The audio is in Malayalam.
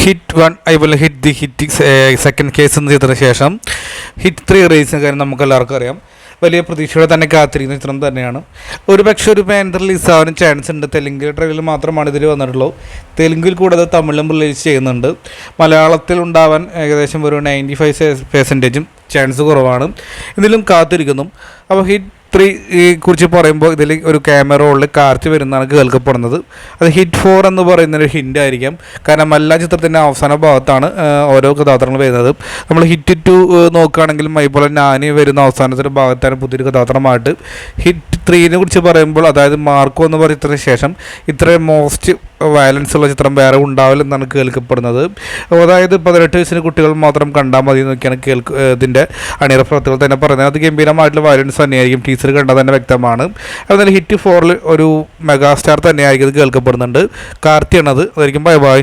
ഹിറ്റ് 1 അതുപോലെ ഹിറ്റ് സെക്കൻഡ് കേസ് എന്ന ചിത്രത്തിന് ശേഷം ഹിറ്റ് 3 റിലീസിന് കാര്യം നമുക്ക് എല്ലാവർക്കും അറിയാം. വലിയ പ്രതീക്ഷയോടെ തന്നെ കാത്തിരിക്കുന്ന ചിത്രം തന്നെയാണ്. ഒരുപക്ഷെ ഒരു പാൻ റിലീസ് ആവാനും ചാൻസ് ഉണ്ട്. തെലുങ്കിൽ ട്രെയിലർ മാത്രമാണ് ഇതിൽ വന്നിട്ടുള്ളൂ. തെലുങ്കിൽ കൂടാതെ തമിഴിലും റിലീസ് ചെയ്യുന്നുണ്ട്. മലയാളത്തിൽ ഉണ്ടാവാൻ ഏകദേശം ഒരു 95% ചാൻസ് കുറവാണ്. ഇതിലും കാത്തിരിക്കുന്നു. അപ്പോൾ ഹിറ്റ് 3 കുറിച്ച് പറയുമ്പോൾ ഇതിൽ ഒരു ക്യാമറ റോളിൽ കാർത്തി വരുന്നതാണ് കേൾക്കപ്പെടുന്നത്. അത് ഹിറ്റ് 4 എന്ന് പറയുന്നൊരു ഹിൻ്റ് ആയിരിക്കാം. കാരണം എല്ലാ ചിത്രത്തിൻ്റെ അവസാന ഭാഗത്താണ് ഓരോ കഥാപാത്രങ്ങൾ വരുന്നത്. നമ്മൾ ഹിറ്റ് 2 നോക്കുകയാണെങ്കിലും അതുപോലെ നാനി വരുന്ന അവസാനത്തിൻ്റെ ഭാഗത്താണ് പുതിയൊരു കഥാപാത്രമായിട്ട്. ഹിറ്റ് 3 കുറിച്ച് പറയുമ്പോൾ അതായത് മാർക്കോ എന്ന് പറയുന്നതിന് ശേഷം ഇത്രയും മോസ്റ്റ് വയലൻസ് ഉള്ള ചിത്രം വേറെ ഉണ്ടാവില്ലെന്നാണ് കേൾക്കപ്പെടുന്നത്. അതായത് 18 വയസ്സിന് കുട്ടികൾ മാത്രം കണ്ടാൽ മതി എന്നൊക്കെയാണ് ഇതിൻ്റെ അണിയറ പ്രവർത്തികൾ തന്നെ പറയുന്നത്. അത് ഗംഭീരമായിട്ടുള്ള വയലൻസ് തന്നെയായിരിക്കും. ടീച്ചർ കണ്ടാൽ തന്നെ വ്യക്തമാണ്. അതുപോലെ ഹിറ്റ് 4 ഒരു മെഗാസ്റ്റാർ തന്നെയായിരിക്കും ഇത് കേൾക്കപ്പെടുന്നുണ്ട്. കാർത്തിയാണത്. അതായിരിക്കും. Bye bye.